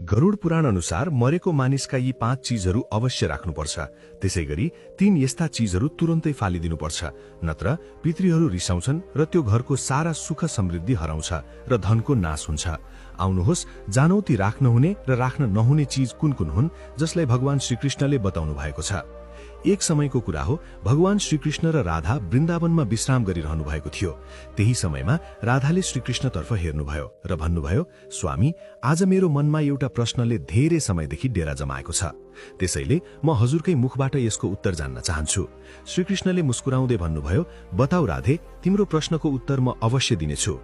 गरुड पुराण अनुसार मरेको मानिसका यी 5 चीजहरू अवश्य राख्नुपर्छ। त्यसैगरी 3 यस्ता चीजहरू तुरन्तै फालिदिनुपर्छ, नत्र पितृहरू रिसाउँछन् र त्यो घरको सारा सुख समृद्धि हराउँछ र धनको नाश हुन्छ। आउनुहोस् जानौ ती राख्न हुने र राख्न नहुने चीज कुन कुन हुन्, जसलाई भगवान श्रीकृष्णले बताउनु भएको छ। एक समयको कुरा हो, भगवान श्रीकृष्ण र राधा वृन्दावनमा विश्राम गरिरहनु भएको थियो। त्यही समयमा राधाले श्रीकृष्णतर्फ हेर्नुभयो र भन्नुभयो, स्वामी, आज मेरो मनमा एउटा प्रश्नले धेरै समयदेखि डेरा जमाएको छ। त्यसैले म हजुरकै मुखबाट यसको उत्तर जान्न चाहन्छु। श्रीकृष्णले मुस्कुराउँदै भन्नुभयो, बताऊ राधे, तिम्रो प्रश्नको उत्तर म अवश्य दिनेछु।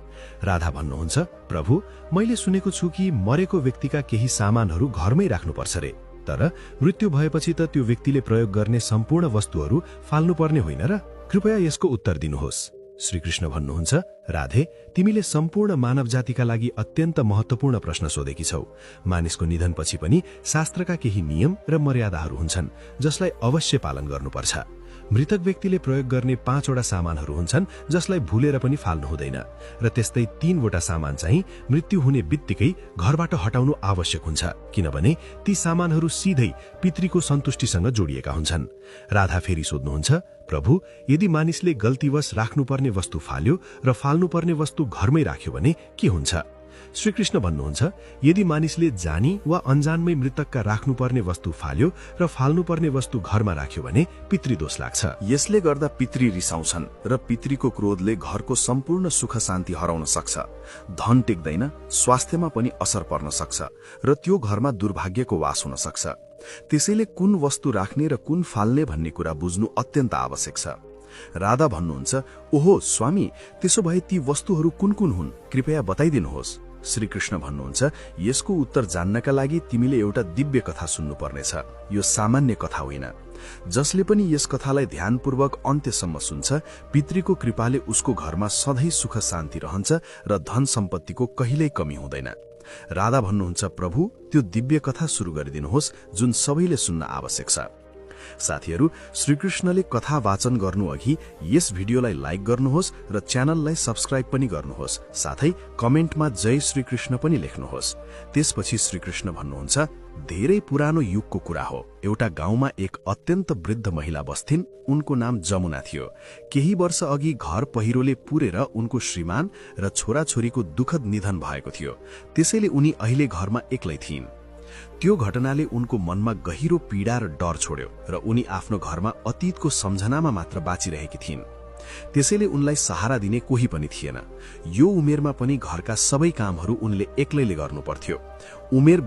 राधा भन्नुहुन्छ, प्रभु, मैले सुनेको छु कि मरेको व्यक्तिका केही सामानहरू घरमै राख्नुपर्छ रे, तर मृत्यु भएपछि त त्यो व्यक्तिले प्रयोग गर्ने सम्पूर्ण वस्तुहरू फाल्नुपर्ने होइन र? कृपया यसको उत्तर दिनुहोस्। श्रीकृष्ण भन्नुहुन्छ, राधे, तिमीले सम्पूर्ण मानव जातिका लागि अत्यन्त महत्त्वपूर्ण प्रश्न सोधेकी छौ। मानिसको निधनपछि पनि शास्त्रका केही नियम र मर्यादाहरू हुन्छन्, जसलाई अवश्य पालन गर्नुपर्छ। मृतक व्यक्तिले प्रयोग गर्ने 5 वटा सामानहरू हुन्छन्, जसलाई भुलेर पनि फाल्नु हुँदैन, र त्यस्तै 3 वटा सामान चाहिँ मृत्यु हुने बित्तिकै घरबाट हटाउनु आवश्यक हुन्छ, किनभने ती सामानहरू सिधै पितृको सन्तुष्टिसँग जोडिएका हुन्छन्। राधा फेरि सोध्नुहुन्छ, प्रभु, यदि मानिसले गल्तीवश राख्नुपर्ने वस्तु फाल्यो र फाल्नुपर्ने वस्तु घरमै राख्यो भने के हुन्छ? श्रीकृष्ण भन्नुहुन्छ, यदि मानिसले जानी वा अनजानमै मृतकका राख्नुपर्ने वस्तु फाल्यो र फाल्नुपर्ने वस्तु घरमा राख्यो भने पितृदोष लाग्छ। यसले गर्दा पितृ रिसाउँछन् र पितृको क्रोधले घरको सम्पूर्ण सुख शान्ति हराउन सक्छ। धन टेक्दैन, स्वास्थ्यमा पनि असर पर्न सक्छ र त्यो घरमा दुर्भाग्यको वास हुन सक्छ। त्यसैले कुन वस्तु राख्ने र कुन फाल्ने भन्ने कुरा बुझ्नु अत्यन्त आवश्यक छ। राधा भन्नुहुन्छ, ओहो स्वामी, त्यसो भए ती वस्तुहरू कुन कुन हुन्, कृपया बताइदिनुहोस्। श्रीकृष्ण भन्नुहुन्छ, यसको उत्तर जान्नका लागि तिमीले एउटा दिव्य कथा सुन्नुपर्नेछ। यो सामान्य कथा होइन। जसले पनि यस कथालाई ध्यानपूर्वक अन्त्यसम्म सुन्छ, पितृको कृपाले उसको घरमा सधैँ सुख शान्ति रहन्छ र धन सम्पत्तिको कहिल्यै कमी हुँदैन। राधा भन्नुहुन्छ, प्रभु, त्यो दिव्य कथा सुरु गरिदिनुहोस्, जुन सबैले सुन्न आवश्यक छ। साथीहरू, श्रीकृष्णले कथा वाचन गर्नु अघि यस भिडियोलाई लाइक गर्नुहोस् र च्यानललाई सब्स्क्राइब पनि गर्नुहोस्। साथै कमेन्टमा जय श्रीकृष्ण पनि लेख्नुहोस्। त्यसपछि श्रीकृष्ण भन्नुहुन्छ, धेरै पुरानो युगको कुरा हो। एउटा गाउँमा एक अत्यन्त वृद्ध महिला बस्थिन्। उनको नाम जमुना थियो। केही वर्ष अघि घर पहिरोले पुरेर उनको श्रीमान र छोराछोरीको दुःखद निधन भएको थियो। त्यसैले उनी अहिले घरमा एक्लै थिइन्। त्यो घटनाले उनको मनमा गहिरो पीडा र डर छोड्यो र उनी आफ्नो घरमा अतीतको सम्झनामा मात्र बाँचिरहेकी थिइन्। त्यसैले उनलाई सहारा दिने कोही पनि थिएन। यो उमेरमा पनि घरका सबै कामहरू उनले एक्लैले गर्नुपर्थ्यो। उमेर